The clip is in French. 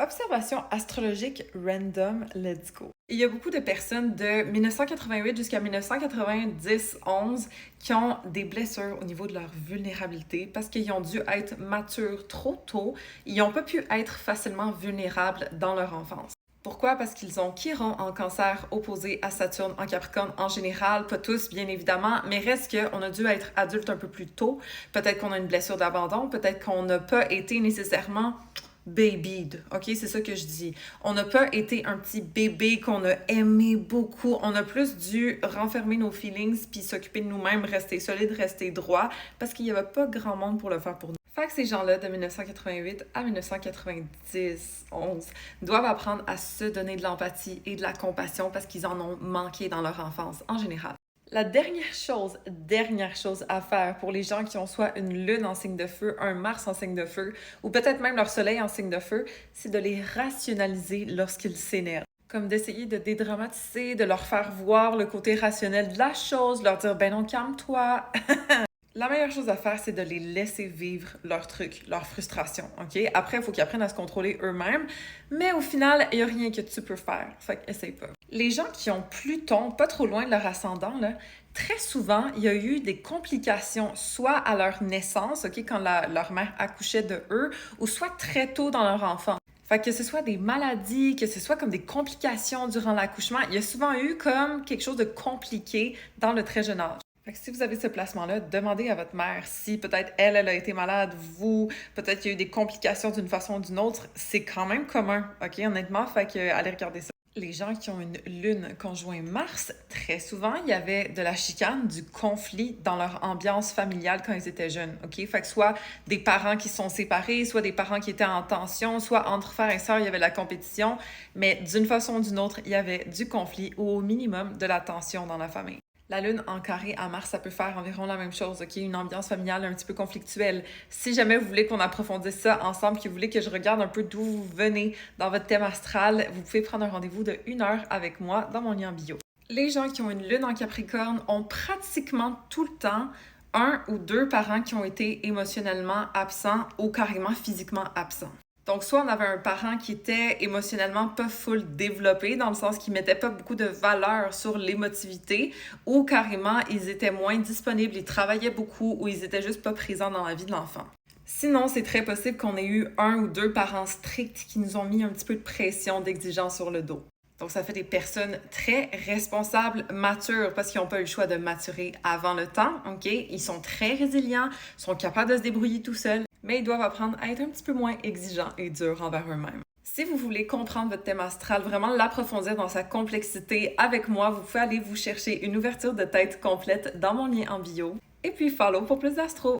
Observation astrologique random, let's go. Il y a beaucoup de personnes de 1988 jusqu'à 1990-11 qui ont des blessures au niveau de leur vulnérabilité parce qu'ils ont dû être matures trop tôt. Ils n'ont pas pu être facilement vulnérables dans leur enfance. Pourquoi? Parce qu'ils ont Chiron en cancer opposé à Saturne en Capricorne en général, pas tous bien évidemment, mais reste qu'on a dû être adulte un peu plus tôt. Peut-être qu'on a une blessure d'abandon, peut-être qu'on n'a pas été nécessairement babied, ok? C'est ça que je dis. On n'a pas été un petit bébé qu'on a aimé beaucoup. On a plus dû renfermer nos feelings puis s'occuper de nous-mêmes, rester solide, rester droit, parce qu'il n'y avait pas grand monde pour le faire pour nous. Fait que ces gens-là, de 1988 à 1990, 11, doivent apprendre à se donner de l'empathie et de la compassion parce qu'ils en ont manqué dans leur enfance en général. La dernière chose à faire pour les gens qui ont soit une lune en signe de feu, un Mars en signe de feu, ou peut-être même leur soleil en signe de feu, c'est de les rationaliser lorsqu'ils s'énervent. Comme d'essayer de dédramatiser, de leur faire voir le côté rationnel de la chose, leur dire « ben non, calme-toi ». La meilleure chose à faire, c'est de les laisser vivre leurs trucs, leurs frustrations, ok? Après, il faut qu'ils apprennent à se contrôler eux-mêmes, mais au final, il n'y a rien que tu peux faire, fait qu'essaye pas. Les gens qui ont Pluton pas trop loin de leur ascendant, là, très souvent, il y a eu des complications, soit à leur naissance, ok, quand leur mère accouchait de eux, ou soit très tôt dans leur enfant. Fait que ce soit des maladies, que ce soit comme des complications durant l'accouchement, il y a souvent eu comme quelque chose de compliqué dans le très jeune âge. Fait que si vous avez ce placement-là, demandez à votre mère si peut-être elle a été malade, vous, peut-être qu'il y a eu des complications d'une façon ou d'une autre. C'est quand même commun, ok, honnêtement, fait que allez regarder ça. Les gens qui ont une lune conjoint Mars, très souvent, il y avait de la chicane, du conflit dans leur ambiance familiale quand ils étaient jeunes, ok? Fait que soit des parents qui sont séparés, soit des parents qui étaient en tension, soit entre frères et sœurs, il y avait de la compétition, mais d'une façon ou d'une autre, il y avait du conflit ou au minimum de la tension dans la famille. La lune en carré à Mars, ça peut faire environ la même chose, ok? Une ambiance familiale un petit peu conflictuelle. Si jamais vous voulez qu'on approfondisse ça ensemble, que vous voulez que je regarde un peu d'où vous venez dans votre thème astral, vous pouvez prendre un rendez-vous de 1 heure avec moi dans mon lien bio. Les gens qui ont une lune en Capricorne ont pratiquement tout le temps un ou deux parents qui ont été émotionnellement absents ou carrément physiquement absents. Donc, soit on avait un parent qui était émotionnellement pas full développé, dans le sens qu'il mettait pas beaucoup de valeur sur l'émotivité, ou carrément, ils étaient moins disponibles, ils travaillaient beaucoup, ou ils étaient juste pas présents dans la vie de l'enfant. Sinon, c'est très possible qu'on ait eu un ou deux parents stricts qui nous ont mis un petit peu de pression, d'exigence sur le dos. Donc, ça fait des personnes très responsables, matures, parce qu'ils n'ont pas eu le choix de maturer avant le temps, ok? Ils sont très résilients, sont capables de se débrouiller tout seuls, mais ils doivent apprendre à être un petit peu moins exigeants et durs envers eux-mêmes. Si vous voulez comprendre votre thème astral, vraiment l'approfondir dans sa complexité avec moi, vous pouvez aller vous chercher une ouverture de tête complète dans mon lien en bio. Et puis follow pour plus d'astro!